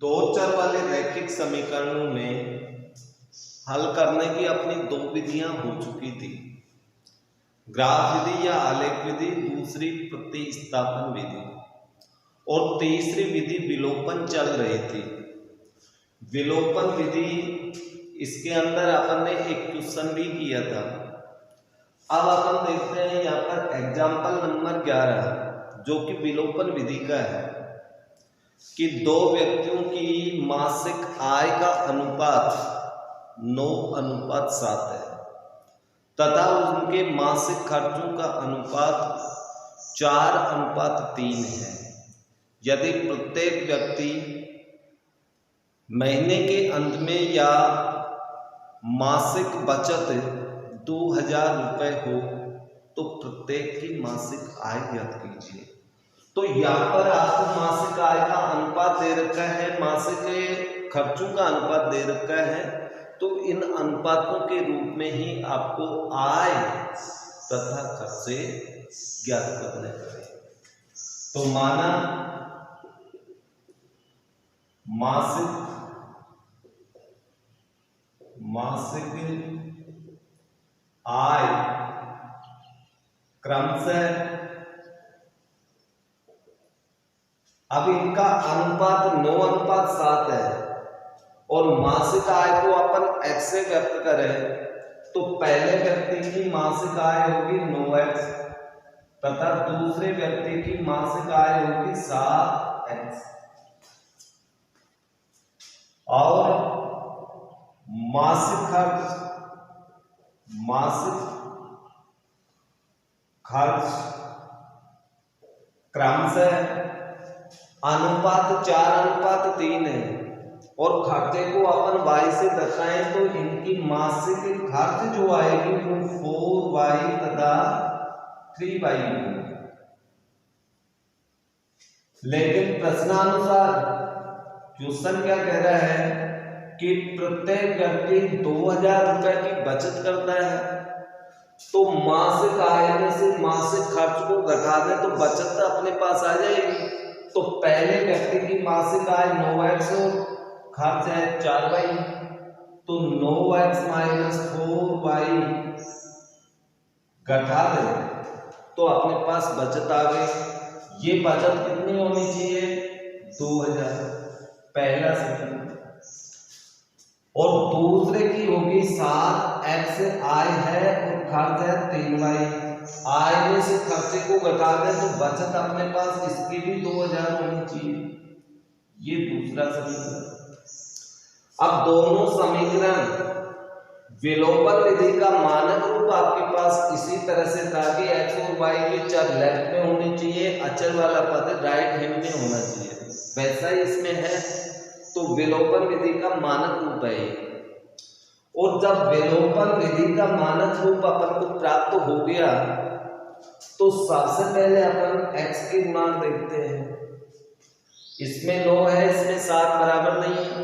दो चर वाले रैखिक समीकरणों में हल करने की अपनी दो विधियां हो चुकी थी, ग्राफ विधि या आलेख विधि, दूसरी प्रतिस्थापन विधि और तीसरी विधि विलोपन चल रही थी। विलोपन विधि इसके अंदर अपन ने एक क्वेश्चन भी किया था। अब अपन देखते हैं यहाँ पर एग्जाम्पल नंबर 11 जो कि विलोपन विधि का है कि दो व्यक्तियों की मासिक आय का अनुपात 9:7 है तथा उनके मासिक खर्चों का अनुपात 4:3 है। यदि प्रत्येक व्यक्ति महीने के अंत में या मासिक बचत 2000 रुपये हो तो प्रत्येक की मासिक आय ज्ञात कीजिए। तो यहाँ पर आपको मासिक आय का अनुपात दे रखा है, मासिक खर्चों का अनुपात दे रखा है, तो इन अनुपातों के रूप में ही आपको आय तथा खर्चे ज्ञात करने पड़े। तो माना मासिक आय क्रमशः, अब इनका अनुपात 9:7 है और मासिक आय को अपन x से व्यक्त करें तो पहले व्यक्ति की मासिक आय होगी 9x तथा दूसरे व्यक्ति की मासिक आय होगी 7x और मासिक खर्च क्रमशः अनुपात 4:3 है और खर्चे को अपन y से दर्शाएं तो इनकी मासिक खर्च जो आएगी वो 4y तथा 3y होगी। लेकिन प्रश्नानुसार क्वेश्चन क्या कह रहा है कि प्रत्येक व्यक्ति 2000 रुपए की बचत करता है, तो मासिक आय में से मासिक खर्च को घटा दे तो बचत अपने पास आ जाएगी। तो पहले व्यक्ति की मासिक आय 9x और खर्च है 4y, तो 9x - 4y घटा दे तो अपने पास बचत आ गई। ये बचत कितनी होनी चाहिए? 2000 पहला सेकंड, और दूसरे की होगी 7x आय है और खर्च है 3y। आय में से खर्चे को घटा दें तो बचत अपने पास इसकी भी 2000 होनी चाहिए। ये दूसरा समीकरण। अब दोनों समीकरण विलोपन विधि का मानक रूप आपके पास इसी तरह से था कि x और y के चर लेफ्ट में होने चाहिए, अचर वाला पद राइट हैंड में होना चाहिए, वैसा ही इसमें है। तो विलोपन विधि का मानक रूप है। और जब विलोपन विधि का मानक रूप अपन को प्राप्त हो गया तो सबसे पहले अपन x के गुणांक देखते हैं। इसमें 9 है, इसमें 7 बराबर नहीं है।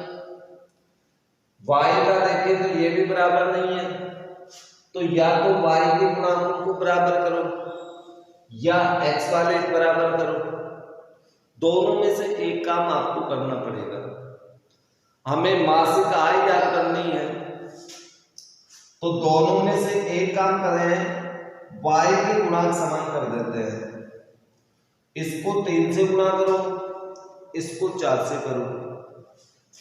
y का देखें तो ये भी बराबर नहीं है, तो या तो y के गुणांकों को बराबर करो या x वाले बराबर करो। दोनों में से एक काम आपको करना पड़ेगा। हमें मासिक आय ज्ञात करनी है, तो दोनों में से एक काम करें, y के गुणांक समान कर देते हैं। इसको 3 से गुणा करो, इसको 4 से करो।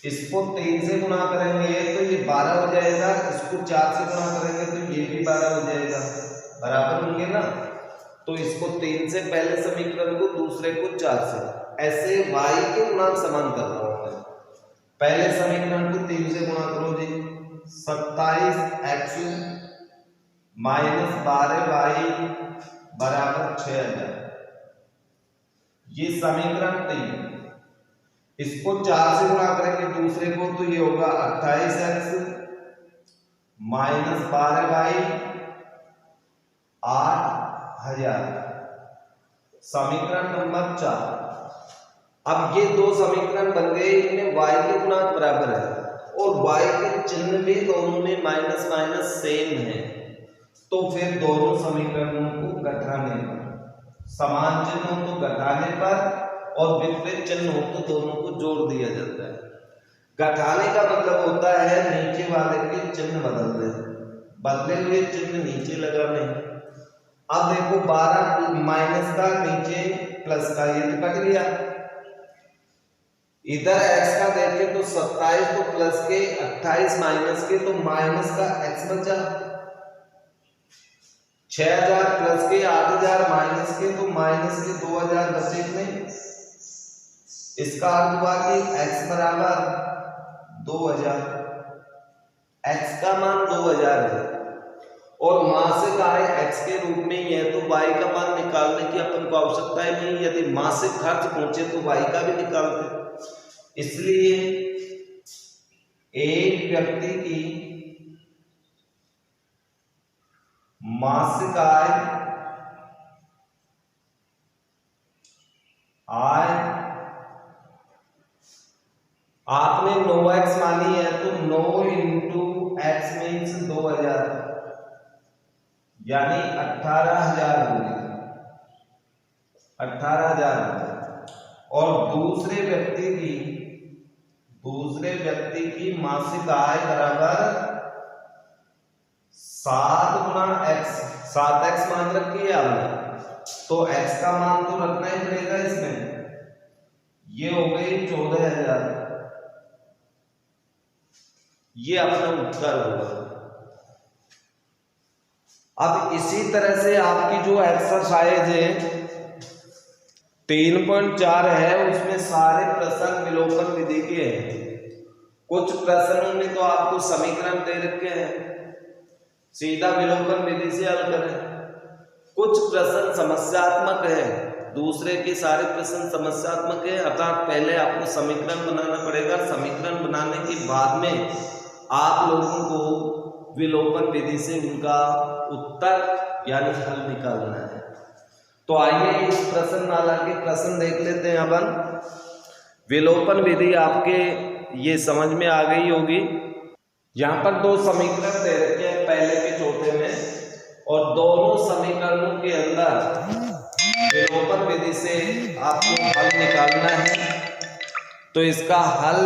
इसको 3 से गुणा करेंगे तो ये 12 हो जाएगा, इसको 4 से गुणा करेंगे तो ये भी 12 हो जाएगा, बराबर होंगे ना। तो इसको 3 से पहले समीकरण को, दूसरे को 4 से, ऐसे y के गुणांक समान कर रहा हूं मैं। पहले समीकरण को 3 से गुणा करो जी, 27x - 12y बराबर 6000। ये समीकरण 3। इसको 4 से गुणा करेंगे दूसरे को तो ये होगा 28x - 12y 8000, समीकरण नंबर 4। अब ये दो समीकरण बन गए, इनमें y के गुणांक बराबर है और y के चिन्ह भी दोनों में माइनस माइनस सेम है। तो फिर दोनों समीकरणों को घटाने पर, समान चिन्हों को घटाने पर और विपरीत चिन्ह हो तो दोनों को जोड़ दिया जाता है। घटाने का मतलब होता है नीचे वाले के चिन्ह बदल दे, बदले हुए चिन्ह नीचे लगाने। अब देखो 12 माइनस का नीचे प्लस का, ये तो कट गया। इधर x का देखें तो 27 तो प्लस के, 28 माइनस के तो माइनस का x बचा। 6000 प्लस के, 8000 माइनस के तो माइनस के 2000 बचे नहीं। इसका अर्थ हुआ कि x बराबर 2000, x का मान 2000 है और मासिक आय x के रूप में ही है, तो y का मान निकालने की अपन को आवश्यकता ही नहीं। यदि मासिक खर्च पहुंचे तो y का भी निकालते। इसलिए एक व्यक्ति की मासिक आय आपने 9x मानी है तो 9 इंटू एक्स मीन्स 2000 यानी 18,000 होगी, 18,000। और दूसरे व्यक्ति की मासिक आय बराबर 7 गुना x, 7x मान रखी है आपने, तो x का मान तो रखना ही पड़ेगा इसमें। ये हो गई 14,000, ये अपना उत्तर होगा। अब इसी तरह से आपकी जो एक्सरसाइज है 3.4 है, उसमें सारे प्रश्न विलोपन विधि के हैं। कुछ प्रश्नों में तो आपको समीकरण दे रखे हैं, सीधा विलोपन विधि से हल करें। कुछ प्रश्न समस्यात्मक है, दूसरे के सारे प्रश्न समस्यात्मक है, अर्थात पहले आपको समीकरण बनाना पड़ेगा। समीकरण बनाने के बाद में आप लोगों को विलोपन विधि से उनका उत्तर यानी हल निकालना है। तो आइए इस प्रश्न माला के प्रश्न देख लेते हैं अपन। विलोपन विधि आपके ये समझ में आ गई होगी। यहाँ पर दो समीकरण दे रखे हैं पहले के चौथे में, और दोनों समीकरणों के अंदर विलोपन विधि से आपको हल निकालना है। तो इसका हल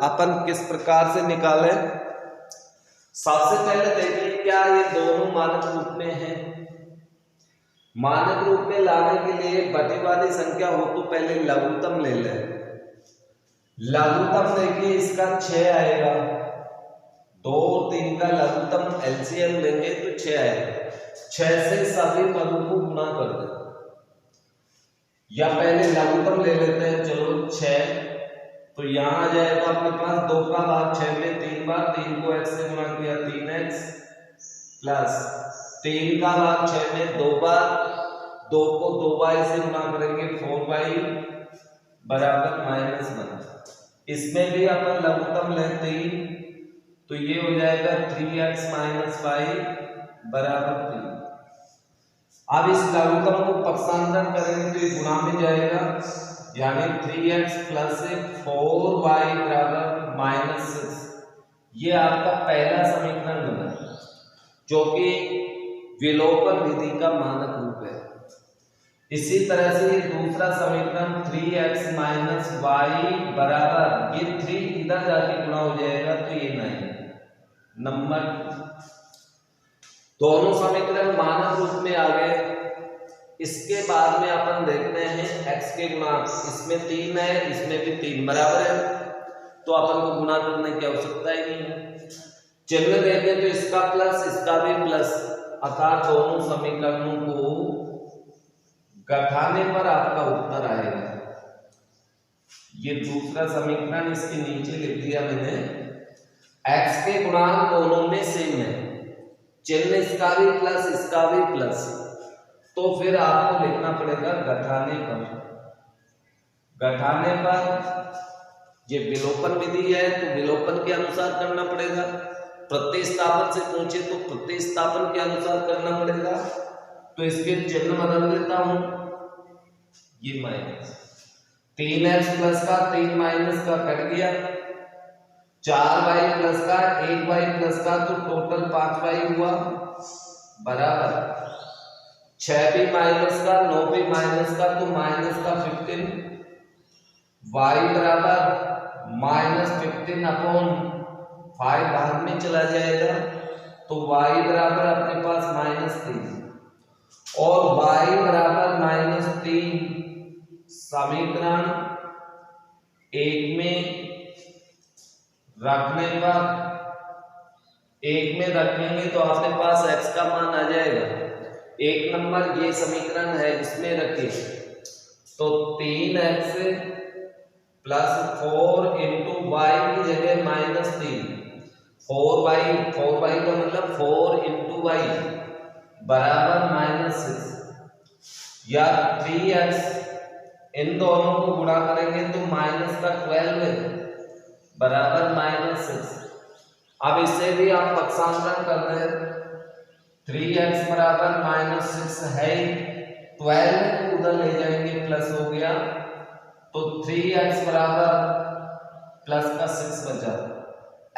अपन किस प्रकार से निकालें? सबसे पहले देखिए क्या ये दोनों मानक रूप में हैं। मानक रूप में लाने के लिए बटी वाली संख्या हो तो पहले लघुत्तम ले लें। लघुत्तम देखिए इसका 6 आएगा, 2 और 3 का लघुत्तम एलसीएम लेंगे तो 6 आएगा। 6 से सभी पदों को गुणा कर दें, या पहले लघुत्तम ले लेते हैं। चलो 6, तो यहां आ जाएगा अपने पास 2 का भाग 6 में 3 बार, 3 को x से गुणा किया 3x प्लस 3 का भाग 6 में 2 बार, 2 को 2y से गुणा करेंगे 4y बराबर -1। इसमें भी अपन लघुत्तम लें 3, तो ये हो जाएगा 3x - y बराबर 3। अब इस लघुत्तम को पक्षांतर करेंगे तो ये गुणा में जाएगा, यानी 3x प्लस 4y बराबर -6। ये आपका पहला समीकरण बना, जो कि विलोपन विधि का मानक रूप है। इसी तरह से ये दूसरा समीकरण 3x - y बराबर, ये 3 इधर जाके गुणा हो जाएगा तो ये 9 नंबर। दोनों समीकरण मानक रूप में आ गए। इसके बाद में अपन देखते हैं x के गुणांक, इसमें 3 है, इसमें भी 3 बराबर है, तो अपन को गुणा करने की आवश्यकता ही नहीं है। चिन्ह देखें तो इसका प्लस इसका भी प्लस, अर्थात दोनों समीकरणों को घटाने पर आपका उत्तर आएगा। ये दूसरा समीकरण इसके नीचे लिख दिया मैंने। x के गुणांक दोनों में सेम है, चिन्ह इसका भी प्लस इसका भी प्लस, तो फिर आपको लिखना पड़ेगा घटाने पर। ये विलोपन विधि है तो विलोपन के अनुसार करना पड़ेगा। प्रतिस्थापन से पूछे तो प्रतिस्थापन के अनुसार करना पड़ेगा। तो इसके चिन्ह बदल देता हूं, ये माइनस 3x प्लस का 3 माइनस का कट गया, 4y प्लस का 1y प्लस का तो टोटल 5y हुआ बराबर 6 भी माइनस का 9 भी माइनस का तो माइनस का 15 y बराबर -15/5 भाग में चला जाएगा, तो y बराबर अपने पास -3 और y बराबर -3 समीकरण एक में रखेंगे तो अपने पास x का मान आ जाएगा। एक नंबर ये समीकरण है, इसमें रखें तो 3x प्लस 4 इंटू वाई की जगह -3, 4y का मतलब 4 इंटू वाई बराबर -6, या 3x इन दोनों को गुणा करेंगे तो -12 बराबर -6। अब इससे भी आप पक्षांतरण कर रहे हैं, 3x बराबर -6 है, 12 को उधर ले जाएंगे प्लस हो गया, तो 3x बराबर प्लस का 6 बचा,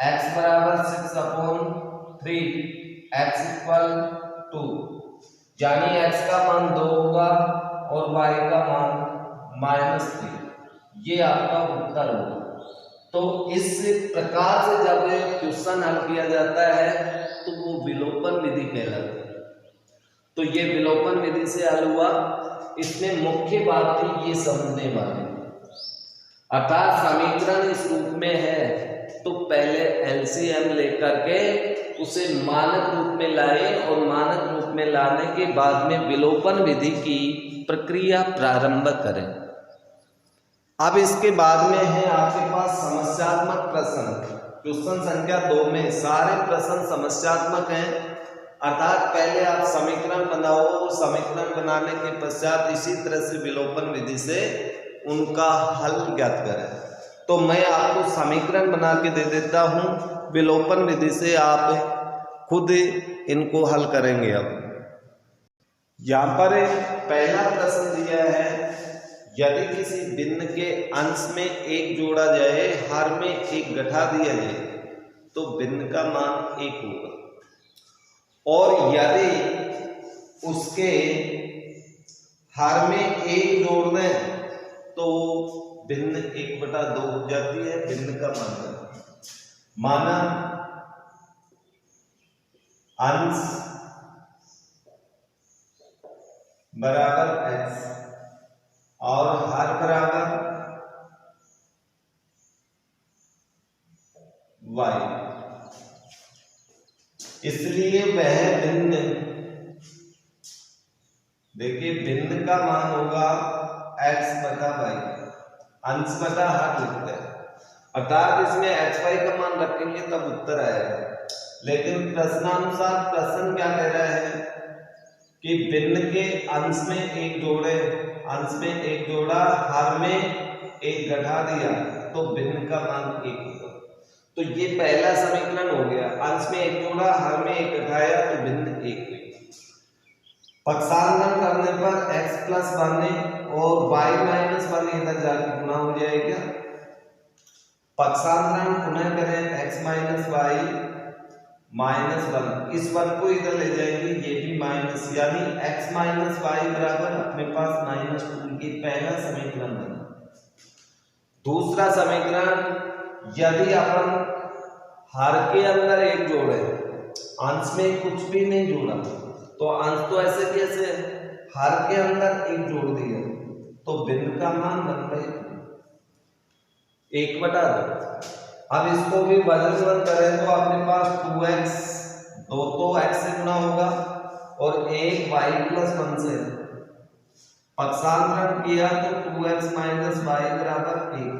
x बराबर 6/3, x इक्वल 2, यानी x का मान 2 होगा और y का मान -3। ये आपका उत्तर होगा। तो इस प्रकार से जब क्वेश्चन हल किया जाता है तो वो विलोपन विधि कहलाती है। तो ये विलोपन विधि से हल हुआ। इसमें मुख्य बात थी ये समझने वाली, अर्थात समीकरण इस रूप में है तो पहले एलसीएम लेकर के उसे मानक रूप में लाए और मानक रूप में लाने के बाद में विलोपन विधि की प्रक्रिया प्रारंभ करें। अब इसके बाद में है आपके पास समस्यात्मक प्रश्न। क्वेश्चन संख्या 2 में सारे प्रश्न समस्यात्मक हैं, अर्थात पहले आप समीकरण बनाओ, समीकरण बनाने के पश्चात इसी तरह से विलोपन विधि से उनका हल ज्ञात करें। तो मैं आपको समीकरण बना के दे देता हूं, विलोपन विधि से आप खुद इनको हल करेंगे। अब यहाँ पर पहला प्रश्न दिया है, यदि किसी भिन्न के अंश में 1 जोड़ा जाए, हर में 1 घटा दिया जाए तो भिन्न का मान 1 होगा, और यदि उसके हर में 1 जोड़ दें तो भिन्न 1/2 हो जाती है। भिन्न का मान माना अंश बराबर x और हर बराबर y, इसलिए वह भिन्न, देखिए भिन्न का मान होगा x/y, अंश बटा हर लिखते हैं, अर्थात इसमें xy का मान रखेंगे तब उत्तर आएगा। लेकिन प्रश्नानुसार प्रश्न क्या कह रहा है कि भिन्न के अंश में 1 जोड़े, अंश में 1 जोड़ा, हर में 1 घटा दिया तो भिन्न का मान 1 होगा। तो ये पहला समीकरण हो गया, अंश में 1 जोड़ा, हर में 1 घटाया तो भिन्न 1 हुई। पक्षांतरण करने पर x + 1 और y - 1 इधर जाकर गुणा हो जाएगा। पक्षांतरण पुनः करें, x - y -1, इस 1 को इधर ले जाएंगे, ये भी माइनस, यानी x - y बराबर अपने पास -2। ये पहला समीकरण बना। दूसरा समीकरण, यदि अपन हर के अंदर 1 जोड़े, अंश में कुछ भी नहीं जोड़ा, तो अंश तो ऐसे कैसे, हर के अंदर 1 जोड़ दिया तो भिन्न का मान बन गया 1/2। अब इसको भी बदल करें तो अपने पास 2x, 2 तो x से गुना होगा और 1 y + 1 से पक्षांतरण किया तो 2x - y बराबर 1।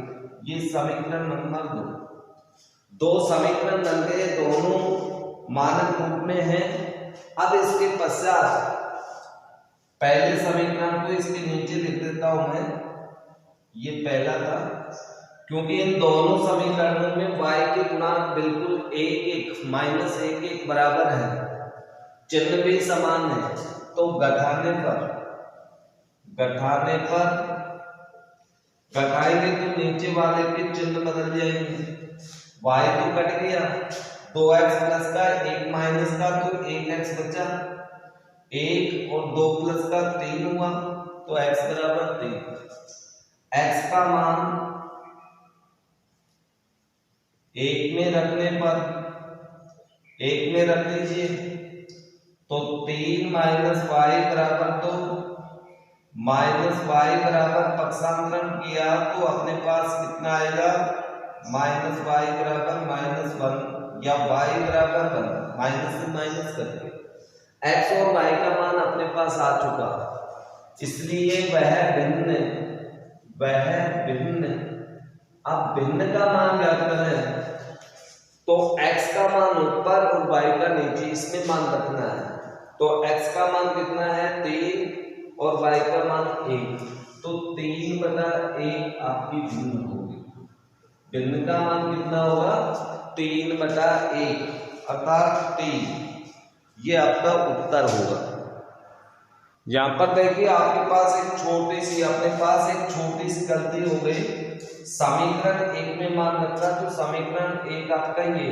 ये समीकरण नंबर 2। 2 समीकरण बन गए, दोनों मानक रूप में हैं। अब इसके पश्चात पहले समीकरण को इसके नीचे लिख देता हूं मैं, ये पहला था, क्योंकि इन दोनों समीकरणों में y के गुणांक बिल्कुल 1 -1 बराबर है, चिन्ह भी समान है, तो घटाने पर घटाएंगे तो नीचे वाले के चिन्ह बदल जाएंगे। y तो कट गया, 2x प्लस का 1 माइनस का तो 1x बचा, 1 और 2 प्लस का 3 हुआ तो x बराबर 3। x का मान एक में रखने पर एक में रख दीजिए तो 3 माइनस वाई बराबर 2, माइनस वाई बराबर पक्षांतरण किया तो अपने पास कितना आएगा, माइनस वाई बराबर -1 या वाई बराबर 1, माइनस से माइनस करके एक्स और वाई का मान अपने पास आ चुका, इसलिए वह भिन्न। अब भिन्न का मान ज्ञात करें तो x का मान ऊपर और y का नीचे इसमें मान रखना है। तो x का मान कितना है 3 और y का मान 1, तो 3/1 आपकी भिन्न होगी। भिन्न का मान कितना होगा 3/1 अर्थात 3, ये आपका उत्तर होगा। यहां पर देखिए आपके पास एक छोटी सी गलती हो गई, समीकरण 1 में मान रखा तो समीकरण 1 आपका ये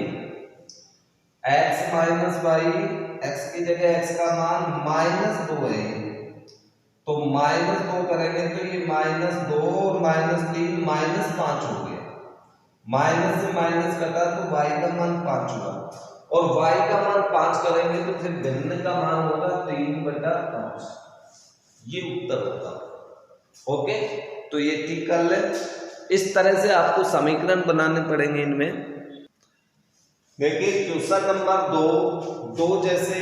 x माइनस वाई, x की जगह x का मान -2 है, तो -2 करेंगे तो ये -2 और -3 -5 हो गया, माइनस से माइनस कटा तो y का मान 5 हुआ, और y का मान 5 करेंगे तो फिर भिन्न का मान होगा 3/5, ये उत्तर होगा। ओके, तो ये ठीक कर ले। इस तरह से आपको समीकरण बनाने पड़ेंगे इनमें। देखिए क्वेश्चन नंबर 2 जैसे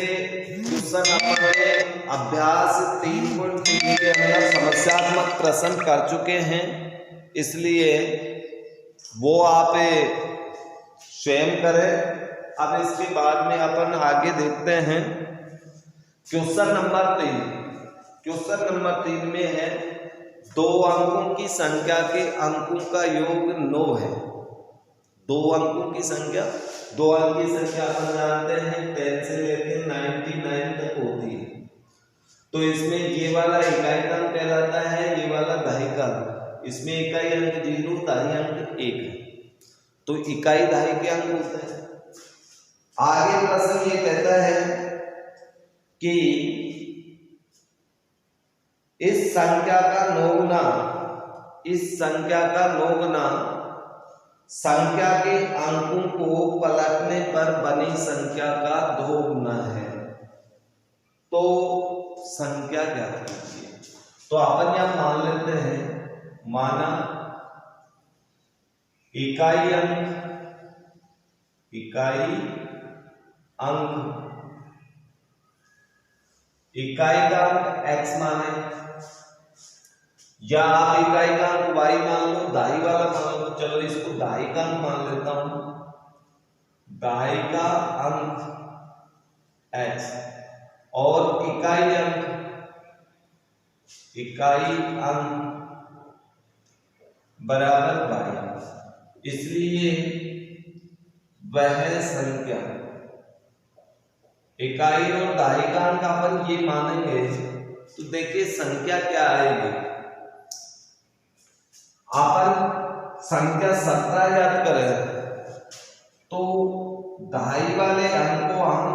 क्वेश्चन अपने अभ्यास 3.3 के अंदर समस्यात्मक प्रश्न कर चुके हैं, इसलिए वो आप स्वयं करें। अब इसके बाद में अपन आगे देखते हैं क्वेश्चन नंबर 3 में है 2 अंकों की संख्या के अंकों का योग 9 है। 2 अंकों की संख्या, 2 अंक की संख्या अपन जानते हैं 10 से लेकर 99 तक होती है, तो इसमें ये वाला इकाई अंक कहलाता है, ये वाला दहाई अंक, इसमें इकाई अंक 0, दहाई अंक 1 है, तो इकाई दहाई के अंक होते हैं। आगे प्रश्न ये कहता है कि इस संख्या का नौगुना संख्या के अंकों को पलटने पर बनी संख्या का 2 गुना है, तो संख्या क्या कीजिए। तो अपन यहां मान लेते हैं, माना इकाई का अंक x माने, या आप इकाई का अंक y मान लो, दाई वाला मान लो, चलो इसको दाई का अंक मान लेता हूं, दाई का अंक x और इकाई अंक बराबर y, इसलिए वह संख्या, इकाई और दहाई का अंक अपन ये मानेंगे तो देखिए संख्या क्या आएगी। अपन संख्या 17 याद करें तो दहाई वाले अंक को हम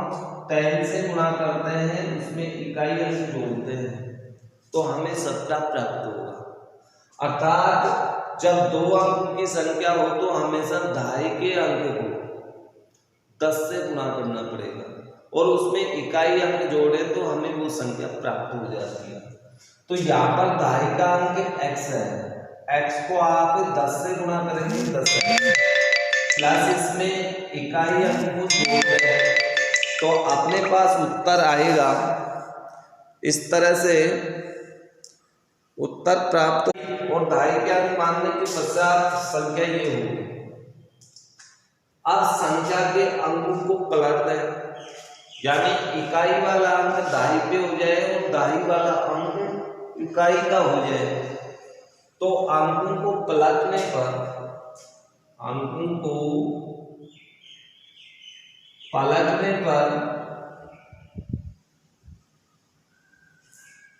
10 से गुणा करते हैं, उसमें इकाई अंक जोड़ते हैं तो हमें 17 प्राप्त होगा। अर्थात जब 2 अंकों की संख्या हो तो हमेशा दहाई के अंक को 10 से गुणा करना पड़ेगा और उसमें इकाई अंक जोड़े तो हमें वो संख्या प्राप्त हो जाती है। तो यहाँ पर दहाई का अंक x है, x को आप 10 से गुणा करेंगे 10 प्लस इसमें इकाई अंक को जोड़ दें तो अपने पास उत्तर आएगा। इस तरह से उत्तर प्राप्त, और दहाई के अंक मानने के पश्चात संख्या ये होगी। अब संख्या के अंकों को पलट दें, यानी इकाई वाला अंक दहाई पे हो जाए और दहाई वाला अंक इकाई का हो जाए, तो अंकों को पलटने पर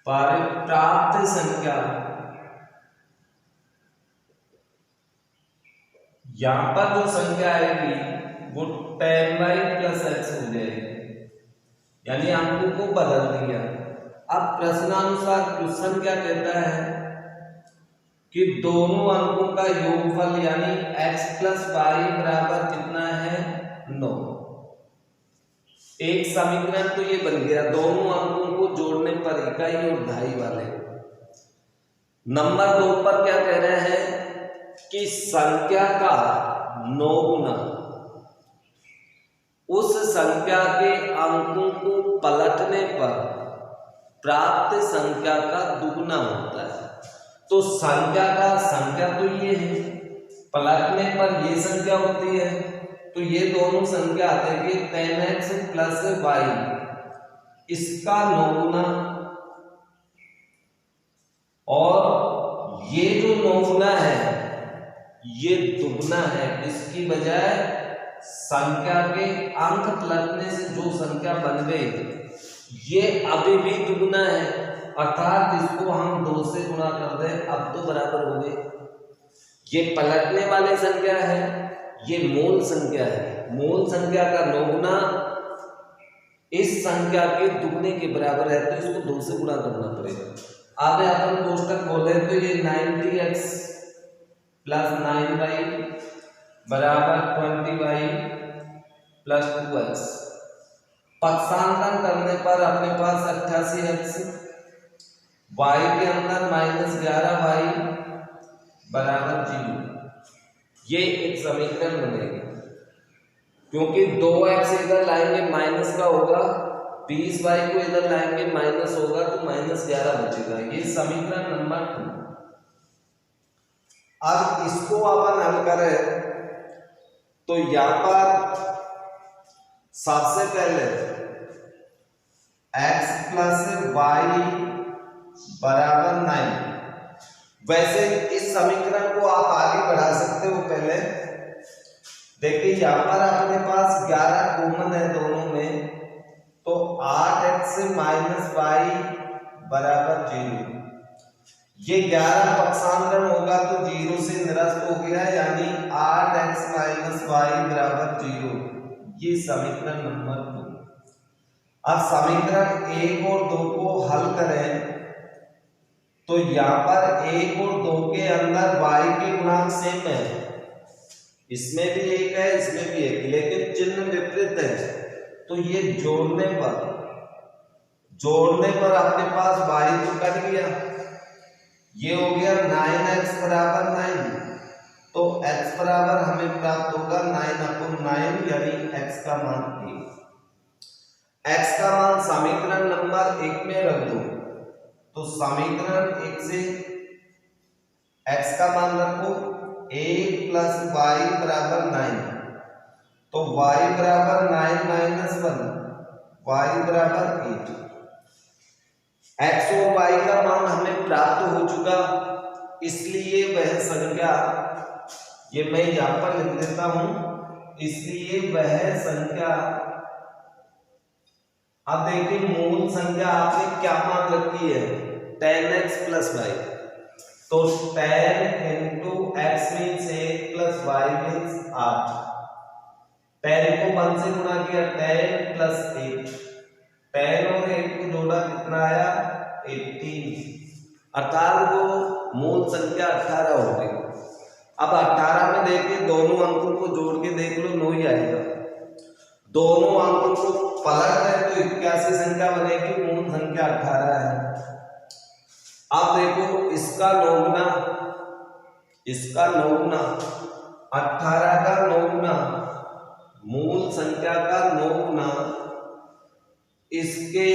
प्राप्त संख्या, यहां पर जो संख्या आएगी वो 10y + x हो जाएगी, यानी अंकों को बदल दिया। अब प्रश्नानुसार क्वेश्चन क्या कहता है कि दोनों अंकों का योगफल यानी x + y बराबर एक समीकरण तो ये बन गया, दोनों अंकों को जोड़ने पर इकाई और दहाई वाले। नंबर 2 पर क्या कह रहे हैं कि संख्या का 9 गुना उस संख्या के अंकों को पलटने पर प्राप्त संख्या का दुगना होता है। तो संख्या तो ये है, पलटने पर ये संख्या होती है, तो ये दोनों संख्या आते हैं 10x प्लस y, इसका 9 गुना, और ये जो 9 गुना है ये दुगना है। इसकी बजाय संख्या के अंक पलटने से जो संख्या बन गई ये अभी भी दुगना है, अर्थात इसको हम 2 से गुणा कर दें, अब तो बराबर हो गए। ये पलटने वाली संख्या है, ये मूल संख्या है। मूल संख्या का 9 गुना इस संख्या के दुगने के बराबर है, तो इसको 2 से गुणा करना पड़ेगा। आगे अपन कोष्टक खोले तो ये 90x प्लस 9y बराबर 20y प्लस 2x। पक्षांतरण करने पर अपने पास 88x, y के अंदर माइनस 11y बराबर 0। ये एक समीकरण बनेगी, क्योंकि 2x इधर लाएंगे माइनस का होगा, 20y को इधर लाएंगे माइनस होगा, तो माइनस 11 बचेगा। ये समीकरण नंबर 2। अब इसको अपन हल करें तो यहां पर सबसे पहले x प्लस y बराबर 9। वैसे इस समीकरण को आप आगे बढ़ा सकते हो। पहले देखिए यहां पर अपने पास 11 कॉमन है दोनों में, तो 8x माइनस y बराबर 0। ये 11 पक्षांतरण होगा तो 0 से निरस्त हो गया, यानी 8x माइनस y बराबर 0। ये समीकरण नंबर 2। अब समीकरण 1 और 2 को हल करें तो यहां पर 1 और 2 के अंदर y के गुणांक सेम है, इसमें भी 1 है, इसमें भी 1, लेकिन चिन्ह विपरीत है। तो ये जोड़ने पर अपने पास y तो कट गया, ये हो गया 9x बराबर 9, तो x बराबर हमें प्राप्त होगा 9/9, यानी x का मान 1। x का मान समीकरण नंबर 1 में रख दो, तो समीकरण 1 से x का मान रखो 1 प्लस y बराबर 9, तो y बराबर 9 माइनस 1, y बराबर 8। x और y का मान हमें प्राप्त हो चुका, इसलिए वह संख्या, ये मैं यहां पर लिख देता हूं, इसलिए वह संख्या, अब देखिए मूल संख्या आपने क्या मान रखी है 10x प्लस y, तो 10 into x means 1 plus y means 8। 10 को 1 से गुणा किया 10 प्लस 1, 10 और 1 को जोड़ा कितना आया 18, अर्थात वो मूल संख्या 18 हो गई। अब 18 में देखिए दोनों अंकों को जोड़ के देख लो 9 ही आएगा, दोनों अंकों को पलट है तो 81 संख्या बनेगी, मूल संख्या 18 है। अब देखो इसका 9 गुना, इसका 9 गुना, 18 का 9 गुना, मूल संख्या का 9 गुना इसके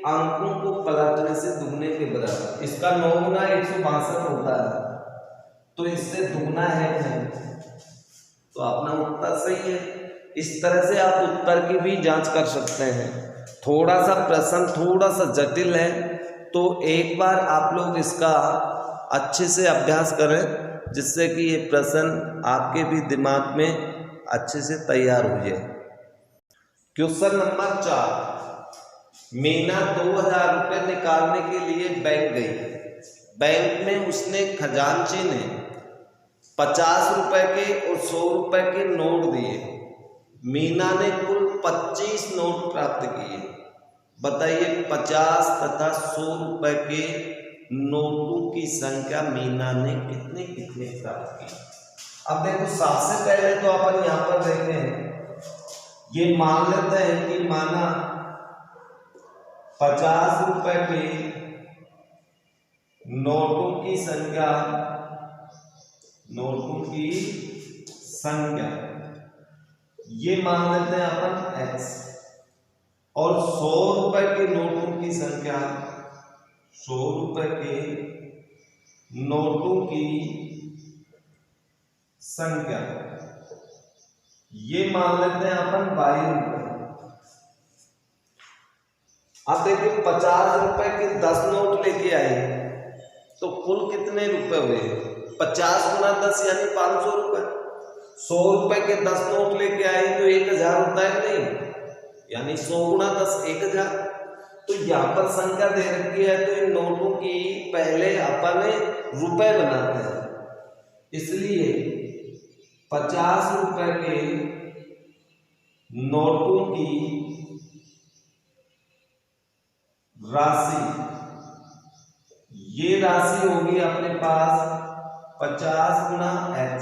अंकों को पलटने से दुगने के बराबर। इसका 9 गुना 162 होता है, तो इससे दुगना है नहीं, तो अपना उत्तर सही है। इस तरह से आप उत्तर की भी जांच कर सकते हैं। थोड़ा सा प्रश्न थोड़ा सा जटिल है, तो एक बार आप लोग इसका अच्छे से अभ्यास करें, जिससे कि ये प्रश्न आपके भी दिमाग में अच्छे से तैयार हो जाए। क्वेश्चन नंबर 4, मीना 2000 रुपये निकालने के लिए बैंक गई। बैंक में उसने खजांची ने 50 रुपए के और 100 रुपए के नोट दिए। मीना ने कुल 25 नोट प्राप्त किए। बताइए 50 तथा 100 रुपए के नोटों की संख्या मीना ने कितने कितने प्राप्त की। अब देखो सबसे पहले तो अपन यहाँ पर देखें, ये मान लेते हैं कि माना 50 रुपए के नोटों की संख्या ये मान लेते हैं अपन x, और 100 रुपए के नोटों की संख्या 100 रुपए के नोटों की संख्या ये मान लेते हैं अपन 22 रुपए। अब देखिए 50 रुपए के 10 नोट लेके आए तो कुल कितने रुपए हुए? 50 गुना 10 यानी 500 रुपए। 100 रुपए के 10 नोट लेके आए तो 1000 होता है नहीं, यानी 100 गुना 10 1000। तो यहाँ पर संख्या दे रखी है तो इन नोटों की पहले अपन रुपए बनाते हैं, इसलिए 50 रुपए के नोटों की राशि, ये राशि होगी अपने पास 50 गुना x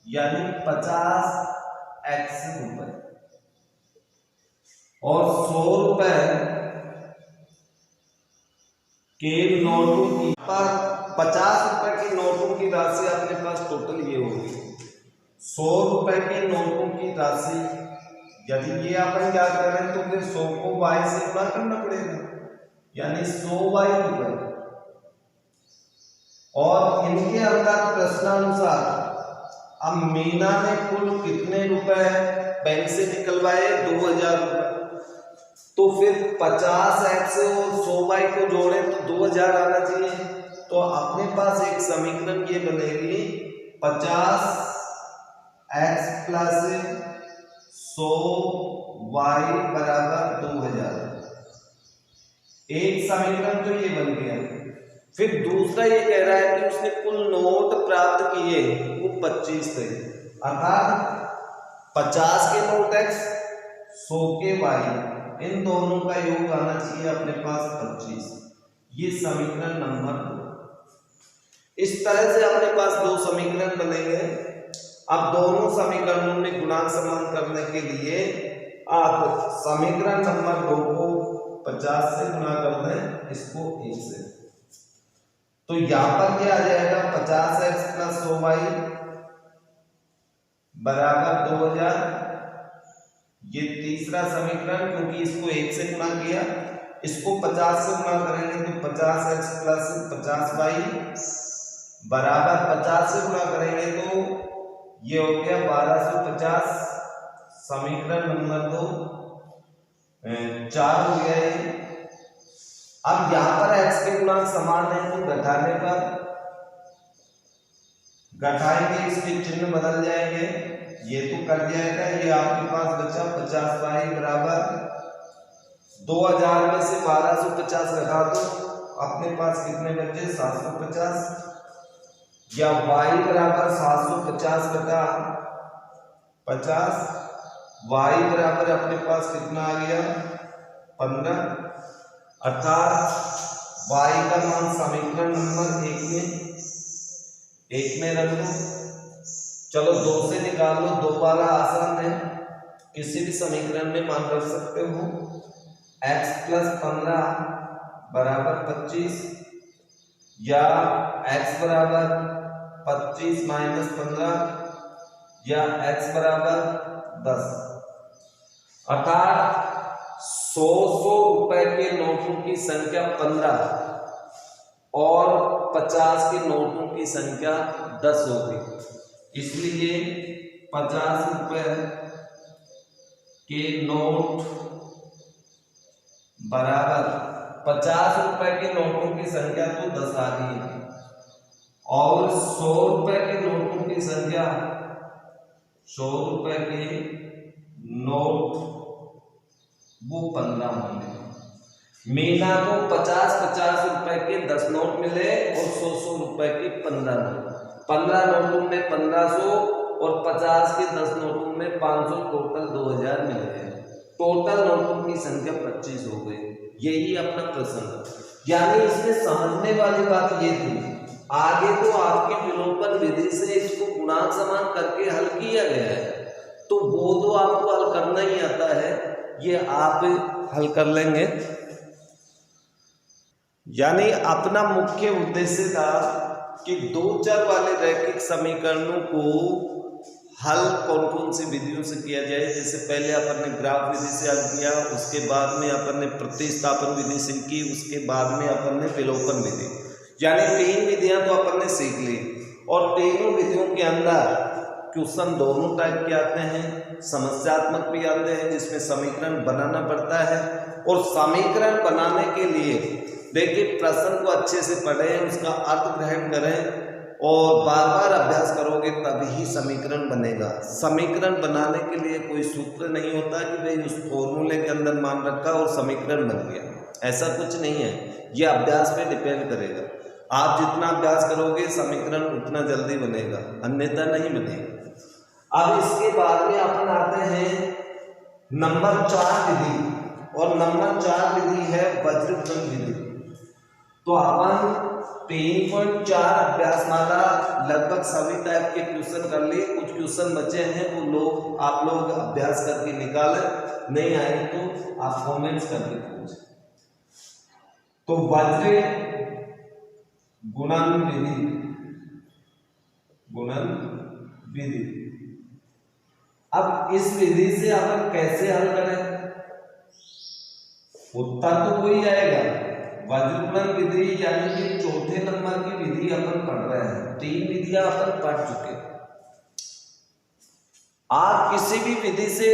यानी 50x रुपए, और 100 रुपए के नोटों की 50 रुपए के नोटों की राशि अपने पास टोटल ये होगी। 100 रुपए के नोटों की राशि यदि ये अपन क्या कर रहे हैं तो फिर 100 को y से गुणा करना पड़ेगा, यानी 100y रुपए। और इनके अंदर प्रश्नानुसार अब मीना ने कुल कितने रुपए बैंक से निकलवाए? 2000 रुपए। तो फिर 50x और 100y को जोड़े तो 2000 आना चाहिए। तो अपने पास एक समीकरण ये बनेगी 50x प्लस 100y बराबर 2000। एक समीकरण तो ये बन गया। फिर दूसरा ये कह रहा है कि उसने कुल नोट प्राप्त किए वो 25 थे, अर्थात 50 के नोट x 100 के y, इन दोनों का योग आना चाहिए अपने पास 25। ये समीकरण नंबर 2। इस तरह से अपने पास दो समीकरण बनेंगे। अब दोनों समीकरणों में गुणांक समान करने के लिए आप समीकरण नंबर 2 को 50 से गुणा कर दें, इसको 1 से, तो यहां पर क्या आ जाएगा 50x प्लस 100y बराबर 2000। ये तीसरा समीकरण, क्योंकि इसको 1 से गुणा किया, इसको 50 से गुणा करेंगे तो 50x प्लस 50y बराबर 50 से गुणा करेंगे तो ये हो गया 1250। समीकरण नंबर 2 4 हो गया ये। अब यहां पर x के गुणांक समान है तो घटाने पर घटाएंगे, इसके चिन्ह बदल जाएंगे, ये तो कट जाएगा। ये आपके पास बचा 50y बराबर 2000 में से 1250 घटा दो, अपने पास कितने बचे 750, या y बराबर 750 घटा 50, y बराबर अपने पास कितना आ गया 15, अर्थात y का मान समीकरण नंबर 1 में रख लो। चलो 2 से निकाल लो, 2 वाला आसान है, किसी भी समीकरण में मान रख सकते हो। x प्लस 15 बराबर 25, या x बराबर 25 माइनस 15, या x बराबर 10, अर्थात 100 रुपए के नोटों की संख्या 15 और 50 के नोटों की संख्या 10 होगी, इसलिए 50 रुपए के नोट बराबर 50 रुपए के नोटों की संख्या तो 10 आ रही है, और 100 रुपए के नोटों की संख्या 100 रुपए के नोट वो 15 होंगे। मीना को 50-50 रुपए के 10 नोट मिले और 100 रुपए के 15 नोट। 15 नोटों में 1500 और 50 के 10 नोटों में 500, टोटल 2000 मिल गए। टोटल नोटों की संख्या 25 हो गई। यही अपना प्रश्न, यानी इसमें समझने वाली बात ये थी। आगे तो आपकी विलोपन विधि से इसको गुणांक समान करके हल किया गया है, तो वो तो आपको हल करना ही ये आप हल कर लेंगे। यानी अपना मुख्य उद्देश्य था कि दो चर वाले रैखिक समीकरणों को हल कौन कौन सी विधियों से किया जाए। जैसे पहले अपन ने ग्राफ विधि से हल किया, उसके बाद में अपन ने प्रतिस्थापन विधि सीखी, उसके बाद में अपन ने विलोपन विधि, यानी 3 विधियां तो अपन ने सीख ली। और तीनों विधियों के अंदर क्वेश्चन दोनों टाइप के आते हैं, समस्यात्मक भी आते हैं जिसमें समीकरण बनाना पड़ता है। और समीकरण बनाने के लिए देखिए प्रश्न को अच्छे से पढ़ें, उसका अर्थ ग्रहण करें और बार बार अभ्यास करोगे तभी समीकरण बनेगा। समीकरण बनाने के लिए कोई सूत्र नहीं होता कि भाई उस फॉर्मूले के अंदर मान रखा और समीकरण बन गया, ऐसा कुछ नहीं है। ये अभ्यास पे डिपेंड करेगा। आप जितना अभ्यास करोगे समीकरण उतना जल्दी बनेगा, अन्यथा नहीं बनेगा। अब इसके बाद में अपन आते हैं नंबर 4 विधि, और नंबर 4 विधि है वज्रघूर्ण विधि। तो अपन 3.4 अभ्यासमाला लगभग सभी टाइप के क्वेश्चन कर लिए, कुछ क्वेश्चन बचे हैं वो आप लोग अभ्यास करके निकालें, नहीं आए तो आप कमेंट्स करके पूछें। तो वज्र गुणन विधि, अब इस विधि से अपन कैसे हल करें, उत्तर तो वही आएगा। वज्रघूर्ण विधि यानी कि चौथे नंबर की विधि अपन पढ़ रहे हैं, 3 विधियां अपन पढ़ चुके। आप किसी भी विधि से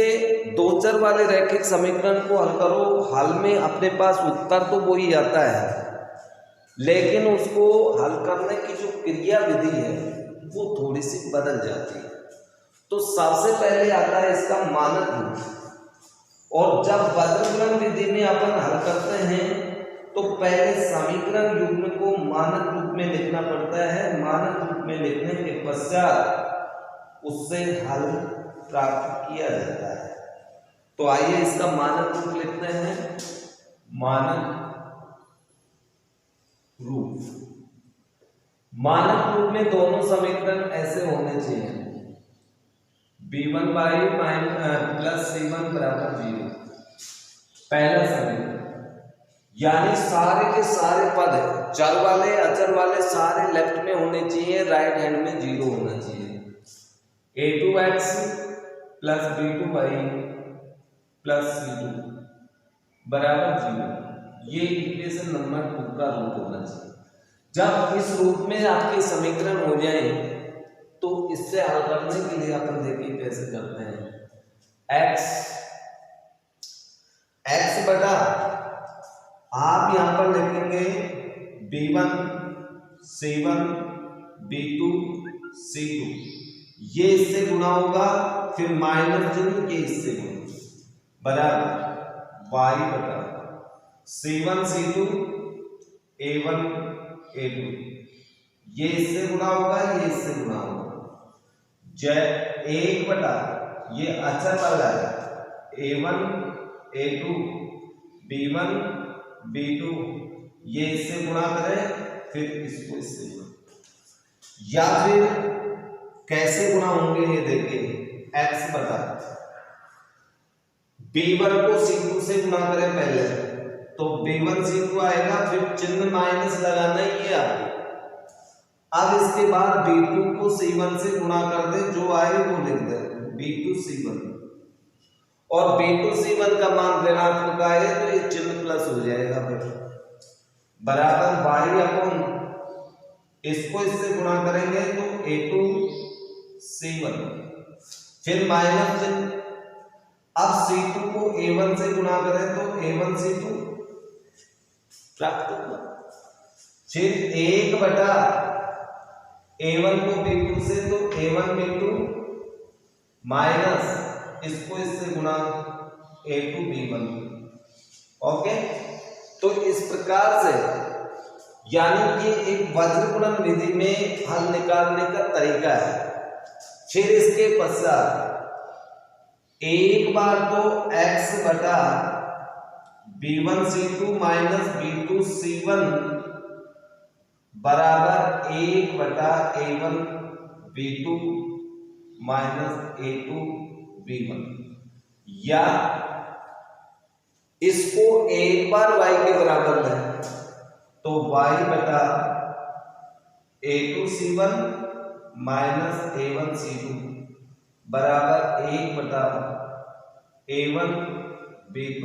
दो चर वाले रैखिक समीकरण को हल करो, हल में अपने पास उत्तर तो वही आता है, लेकिन उसको हल करने की जो क्रिया विधि है वो थोड़ी सी बदल जाती है। तो सबसे पहले आता है इसका मानक रूप। और जब वज्रघूर्ण विधि में अपन हल करते हैं तो पहले समीकरण युग्म को मानक रूप में लिखना पड़ता है। मानक रूप में लिखने के पश्चात उससे हल प्राप्त किया जाता है। तो आइए इसका मानक रूप लिखते हैं। मानक रूप में दोनों समीकरण ऐसे होने चाहिए, b1y प्लस c1 बराबर 0, पहला समीकरण। यानी सारे के सारे पद चर वाले अचर वाले सारे लेफ्ट में होने चाहिए, राइट हैंड में 0 होना चाहिए। a2x plus b2y plus c2 बराबर 0, ये इक्वेशन नंबर 2 का रूप होना चाहिए। जब इस रूप में आपके समीकरण हो जाए तो इससे हल करने के लिए अपन देखिए कैसे करते हैं। x बटा आप यहां पर लिखेंगे b1 c1 b2 c2, ये इससे गुणा होगा, फिर माइनस चिन्ह के इससे गुणा, बराबर y बटा c1 c2 a1 a2, ये इससे गुणा होगा, ये इससे गुणा होगा। जय 1 बटा ये अचर वाला है a1 a2 b1 b2, ये इससे गुणा करें, फिर इसको इससे गुणा, या फिर कैसे गुणा होंगे ये देखिए। x बटा b1 को c2 से गुणा करें पहले, तो b1 c2 आएगा, फिर चिन्ह माइनस लगाना ही है आपको। अब इसके बाद b2 को c1 से गुणा कर दे, जो आए वो लिख दे b2 c1, और b2 c1 का मान ऋणात्मक आए तो ये चिन्ह प्लस हो जाएगा, फिर बराबर y अपॉन इसको इससे गुणा करेंगे तो a2 c1, फिर माइनस चिन्ह। अब c2 को a1 से गुणा करें तो a1 c2 प्राप्त होगा, फिर 1 बटा a1 को b2 से तो a1 b2 माइनस इसको इससे गुणा a2 b1। ओके, तो इस प्रकार से यानी कि एक वज्रघूर्ण विधि में हल निकालने का तरीका है। फिर इसके पश्चात एक बार तो x बटा b1 c2 minus b2 c1 बराबर 1 बटा a1 b2 minus a2 b1, या इसको एक बार y के बराबर लें तो y बटा a2c1 माइनस a1c2 बराबर 1 बटा a1b2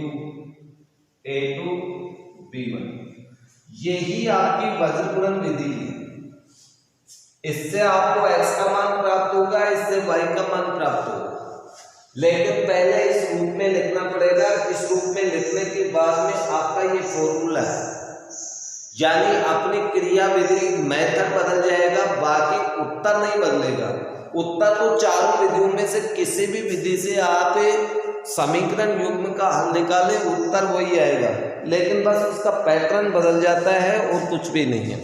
a2b1। यही आपकी वज्र गुणन विधि है। इससे आपको x का मान प्राप्त होगा, इससे y का मान प्राप्त होगा। लेकिन पहले इस रूप में लिखना पड़ेगा। इस रूप में लिखने के बाद में आपका ये फॉर्मूला है, यानी अपनी क्रिया विधि मेथड बदल जाएगा, बाकी उत्तर नहीं बदलेगा। उत्तर तो चारों विधियों में से किसी भी विधि से आप समीकरण युग्म का हल निकालें, उत्तर वही आएगा, लेकिन बस उसका पैटर्न बदल जाता है और कुछ भी नहीं है।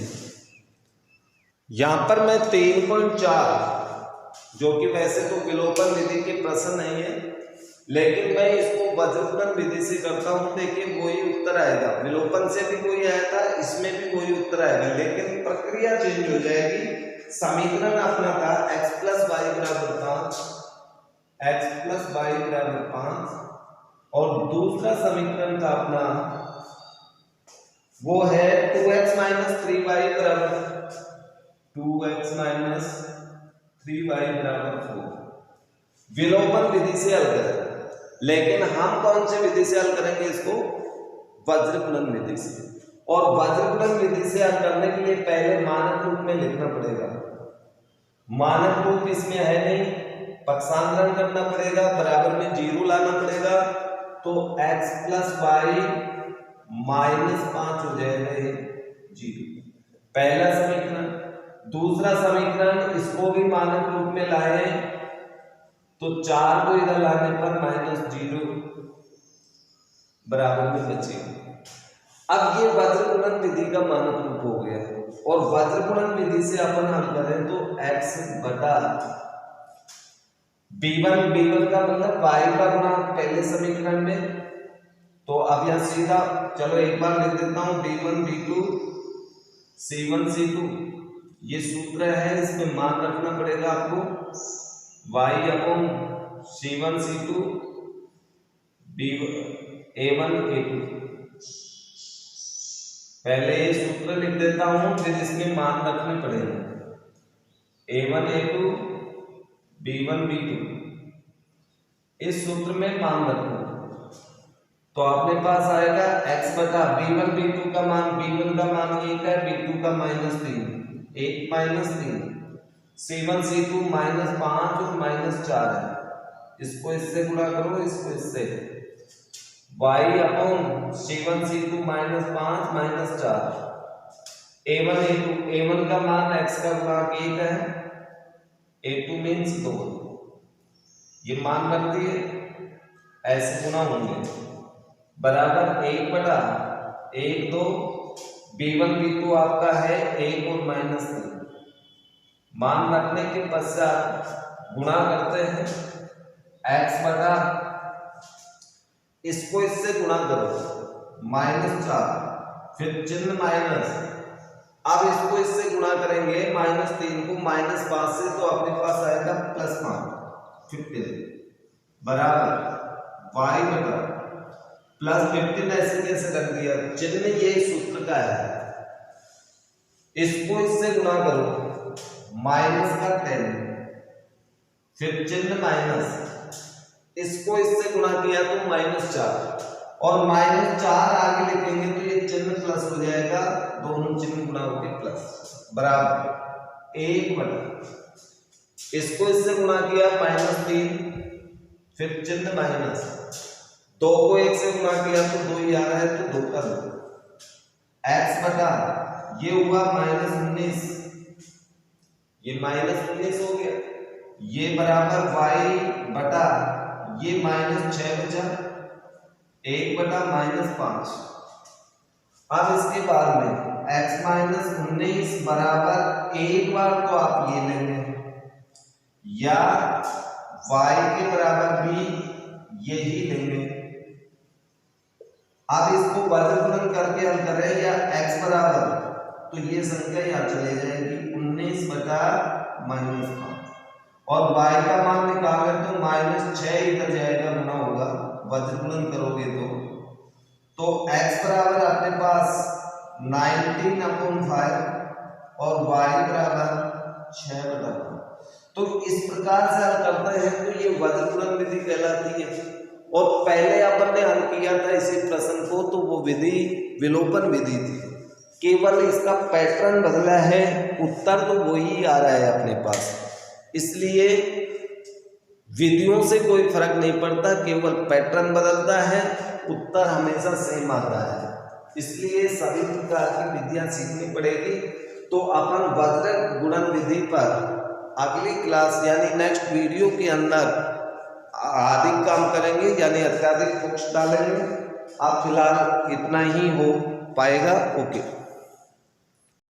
यहां पर मैं 3.4 जो कि वैसे तो विलोपन विधि के प्रश्न नहीं है, लेकिन मैं इसको वज्रगुणन विधि से करता हूं। देखिए वही उत्तर आएगा, विलोपन से भी वही आया था, इसमें भी वही उत्तर आएगा, लेकिन प्रक्रिया चेंज हो जाएगी। समीकरण अपना था x प्लस वाई बराबर 5, x प्लस वाई बराबर 5, और दूसरा समीकरण था अपना वो है 2x माइनस 3y बराबर 2x माइनस 3y बराबर 4। विलोपन विधि से हल करें, लेकिन हम कौन से विधि से हल करेंगे इसको? वज्रगुणन विधि से। और वज्रगुणन विधि से हल करने के लिए पहले मानक रूप में लिखना पड़ेगा। मानक रूप इसमें है नहीं, पक्षांतरण करना पड़ेगा, बराबर में 0 लाना पड़ेगा, तो x प्लस वाई माइनस 5 हो जाएगा ये 0, पहला समीकरण। दूसरा समीकरण इसको भी मानक रूप में लाए तो 4 को इधर लाने पर माइनस 0 बराबर में बचेगा। अब ये वज्रगुणन विधि का मानक रूप हो गया, और वज्रगुणन विधि से अपन हल करें तो x बटा b1 का मतलब y का गुणा पहले समीकरण में, तो अब यहां सीधा चलो एक बार लिख देता हूं b1 b2 c1 c2, ये सूत्र है, इसमें मान रखना पड़ेगा आपको y upon c1 c2 a1 a2। पहले ये सूत्र लिख देता हूं, फिर इसमें मान रखने पड़ेगा a1 a2 b1 b2, इस सूत्र में मान रखना। तो अपने पास आएगा x बटा b1 b2 का मान, b1 का मान 1 है, b2 का -3, 1 -3, c1 c2 -5 और -4 है, इसको इससे गुणा करो, इसको इससे, y upon c1 c2 -5 -4 a1 a2, a1 का मान x का गुणांक 1 है, a2 मीन्स 2, ये मान रख दिए, ऐसे गुणा होंगे, बराबर 1 बटा 1 2, b1 b2 आपका है 1 और -3, मान रखने के पश्चात गुणा करते हैं x बटा, इसको इससे गुणा करो -4, फिर चिन्ह माइनस, अब इसको इससे गुणा करेंगे -3 को -5 से, तो अपने पास आएगा +5 15 बराबर y बटा +15, ऐसे कैसे रख दिया, चिन्ह ये सूत्र का है, इसको इससे गुणा करो -10, फिर चिन्ह माइनस, इसको इससे गुणा किया तो -4, और -4 आगे लिखेंगे तो ये चिन्ह प्लस हो जाएगा, दोनों चिन्ह गुणा होकर प्लस, बराबर 1 बटा, इसको इससे गुणा किया -3, फिर चिन्ह माइनस, 2 को 1 से गुणा किया तो 2 ही आ रहा है, तो 2 का 2, x बटा ये हुआ -19, ये -19 हो गया, ये बराबर y बटा ये -6 बचा, 1 बटा -5। अब इसके बाद में x -19 बराबर, एक बार तो आप ये लेंगे, या y के बराबर भी यही लेंगे। अब इसको वज्रगुणन करके हल करें, या x बराबर, तो ये संख्या यहाँ चले जाएगी 19 बटा -5, और y का मान निकालें तो -6 इधर जाएगा, गुना होगा, वज्रगुणन करोगे तो तो x बराबर अपने पास 19/5 और y बराबर 6/5। तो इस प्रकार से हल करते हैं तो ये वज्र गुणन विधि कहलाती है। और पहले अपन ने हल किया था इसी प्रश्न को, तो वो विधि विलोपन विधि थी, केवल इसका पैटर्न बदला है, उत्तर तो वही आ रहा है अपने पास। इसलिए विधियों से कोई फर्क नहीं पड़ता, केवल पैटर्न बदलता है, उत्तर हमेशा सेम आता है। इसलिए सभी प्रकार की विधियां सीखनी पड़ेगी। तो अपन वज्र गुणन विधि पर अगली क्लास यानी नेक्स्ट वीडियो के अंदर अधिक काम करेंगे, यानी अत्यधिक फोकस डालेंगे। आप फिलहाल इतना ही हो पाएगा। ओके।